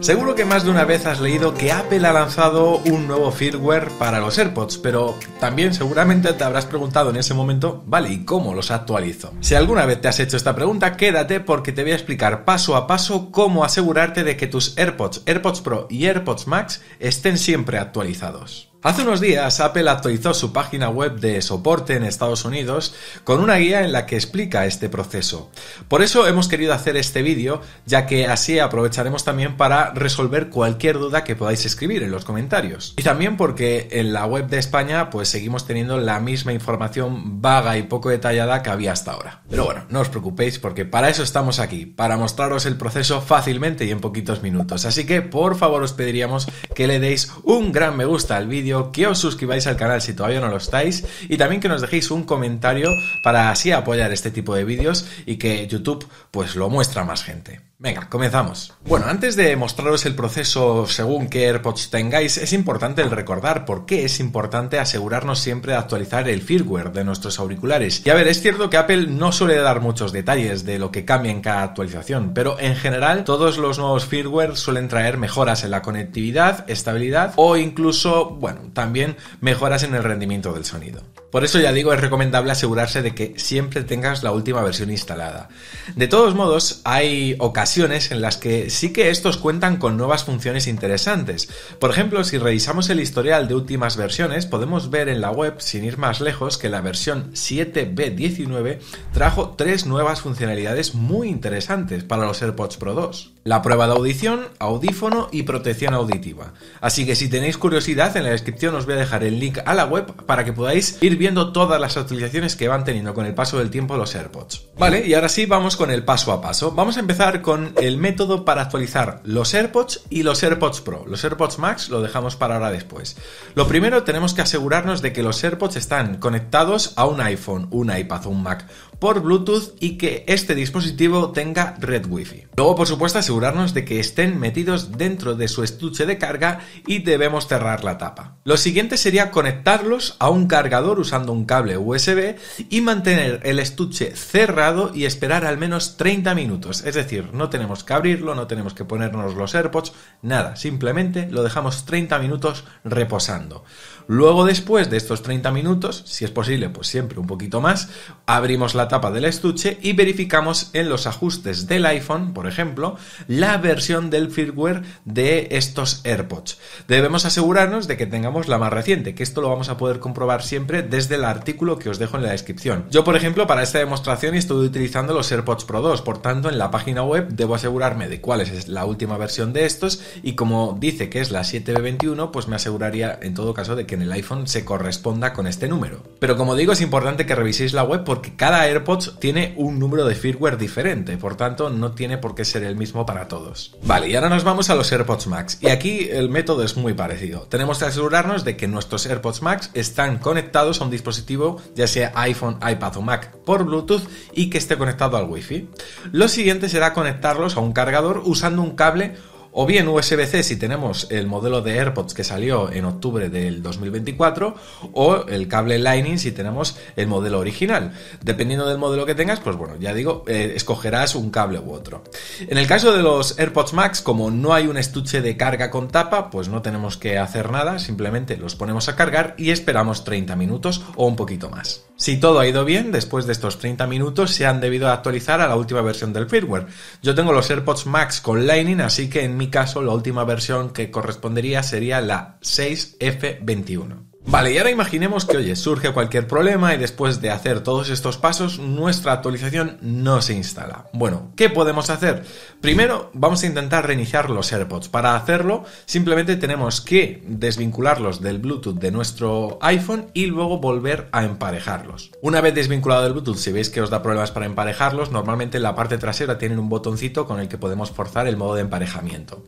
Seguro que más de una vez has leído que Apple ha lanzado un nuevo firmware para los AirPods, pero también seguramente te habrás preguntado en ese momento, vale, ¿y cómo los actualizo? Si alguna vez te has hecho esta pregunta, quédate porque te voy a explicar paso a paso cómo asegurarte de que tus AirPods, AirPods Pro y AirPods Max estén siempre actualizados. Hace unos días Apple actualizó su página web de soporte en Estados Unidos con una guía en la que explica este proceso. Por eso hemos querido hacer este vídeo, ya que así aprovecharemos también para resolver cualquier duda que podáis escribir en los comentarios. Y también porque en la web de España pues seguimos teniendo la misma información vaga y poco detallada que había hasta ahora. Pero bueno, no os preocupéis porque para eso estamos aquí, para mostraros el proceso fácilmente y en poquitos minutos. Así que por favor os pediríamos que le deis un gran me gusta al vídeo, que os suscribáis al canal si todavía no lo estáis y también que nos dejéis un comentario para así apoyar este tipo de vídeos y que YouTube pues lo muestra a más gente. Venga, comenzamos. Bueno, antes de mostraros el proceso según qué AirPods tengáis, es importante el recordar por qué es importante asegurarnos siempre de actualizar el firmware de nuestros auriculares. Y a ver, es cierto que Apple no suele dar muchos detalles de lo que cambia en cada actualización, pero en general todos los nuevos firmware suelen traer mejoras en la conectividad, estabilidad o incluso, bueno, también mejoras en el rendimiento del sonido. Por eso ya digo, es recomendable asegurarse de que siempre tengas la última versión instalada. De todos modos, hay ocasiones en las que sí que estos cuentan con nuevas funciones interesantes. Por ejemplo, si revisamos el historial de últimas versiones, podemos ver en la web, sin ir más lejos, que la versión 7B19 trajo 3 nuevas funcionalidades muy interesantes para los AirPods Pro 2. La prueba de audición, audífono y protección auditiva. Así que si tenéis curiosidad, en la descripción os voy a dejar el link a la web para que podáis ir viendo todas las actualizaciones que van teniendo con el paso del tiempo los AirPods. Vale, y ahora sí vamos con el paso a paso. Vamos a empezar con el método para actualizar los AirPods y los AirPods Pro. Los AirPods Max lo dejamos para ahora después. Lo primero, tenemos que asegurarnos de que los AirPods están conectados a un iPhone, un iPad o un Mac por Bluetooth y que este dispositivo tenga red Wi-Fi. Luego, por supuesto, asegurarnos de que estén metidos dentro de su estuche de carga y debemos cerrar la tapa. Lo siguiente sería conectarlos a un cargador usando un cable USB y mantener el estuche cerrado y esperar al menos 30 minutos. Es decir, no tenemos que abrirlo, no tenemos que ponernos los AirPods, nada, simplemente lo dejamos 30 minutos reposando. Luego, después de estos 30 minutos, si es posible, pues siempre un poquito más, abrimos la tapa del estuche y verificamos en los ajustes del iPhone, por ejemplo, la versión del firmware de estos AirPods. Debemos asegurarnos de que tengamos la más reciente, que esto lo vamos a poder comprobar siempre desde el artículo que os dejo en la descripción. Yo, por ejemplo, para esta demostración estoy utilizando los AirPods Pro 2, por tanto, en la página web debo asegurarme de cuál es la última versión de estos y como dice que es la 7B21, pues me aseguraría en todo caso de que en el iPhone se corresponda con este número. Pero como digo, es importante que reviséis la web porque cada AirPods tiene un número de firmware diferente, por tanto no tiene por qué ser el mismo para todos. Vale, y ahora nos vamos a los AirPods Max y aquí el método es muy parecido. Tenemos que asegurarnos de que nuestros AirPods Max están conectados a un dispositivo, ya sea iPhone, iPad o Mac, por Bluetooth y que esté conectado al Wi-Fi. Lo siguiente será conectarlos a un cargador usando un cable o bien USB-C si tenemos el modelo de AirPods que salió en octubre del 2024 o el cable Lightning si tenemos el modelo original. Dependiendo del modelo que tengas, pues bueno, ya digo, escogerás un cable u otro. En el caso de los AirPods Max, como no hay un estuche de carga con tapa, pues no tenemos que hacer nada, simplemente los ponemos a cargar y esperamos 30 minutos o un poquito más. Si todo ha ido bien, después de estos 30 minutos se han debido actualizar a la última versión del firmware. Yo tengo los AirPods Max con Lightning, así que en mi caso la última versión que correspondería sería la 6F21. Vale, y ahora imaginemos que, oye, surge cualquier problema y después de hacer todos estos pasos, nuestra actualización no se instala. Bueno, ¿qué podemos hacer? Primero, vamos a intentar reiniciar los AirPods. Para hacerlo, simplemente tenemos que desvincularlos del Bluetooth de nuestro iPhone y luego volver a emparejarlos. Una vez desvinculado del Bluetooth, si veis que os da problemas para emparejarlos, normalmente en la parte trasera tienen un botoncito con el que podemos forzar el modo de emparejamiento.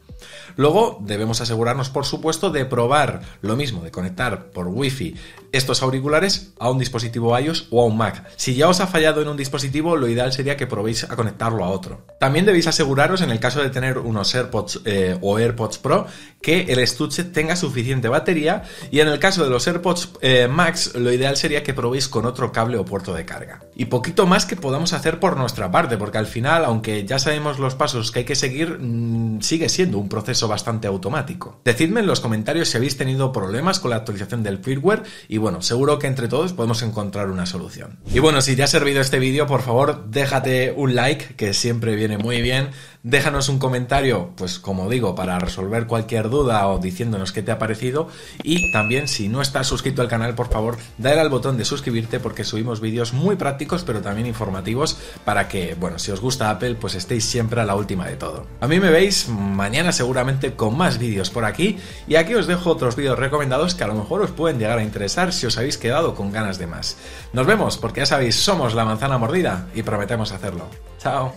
Luego, debemos asegurarnos, por supuesto, de probar lo mismo, de conectar por por Wi-Fi estos auriculares a un dispositivo iOS o a un Mac. Si ya os ha fallado en un dispositivo, lo ideal sería que probéis a conectarlo a otro. También debéis aseguraros, en el caso de tener unos AirPods o AirPods Pro, que el estuche tenga suficiente batería, y en el caso de los AirPods Max, lo ideal sería que probéis con otro cable o puerto de carga. Y poquito más que podamos hacer por nuestra parte, porque al final, aunque ya sabemos los pasos que hay que seguir, sigue siendo un proceso bastante automático. Decidme en los comentarios si habéis tenido problemas con la actualización del firmware y bueno, seguro que entre todos podemos encontrar una solución. Y bueno, si te ha servido este vídeo, por favor, déjate un like, que siempre viene muy bien. Déjanos un comentario, pues como digo, para resolver cualquier duda o diciéndonos qué te ha parecido. Y también, si no estás suscrito al canal, por favor, dale al botón de suscribirte, porque subimos vídeos muy prácticos pero también informativos para que, bueno, si os gusta Apple, pues estéis siempre a la última de todo. A mí me veis mañana seguramente con más vídeos por aquí, y aquí os dejo otros vídeos recomendados que a lo mejor os pueden llegar a interesar si os habéis quedado con ganas de más. Nos vemos, porque ya sabéis, somos La Manzana Mordida y prometemos hacerlo. Chao.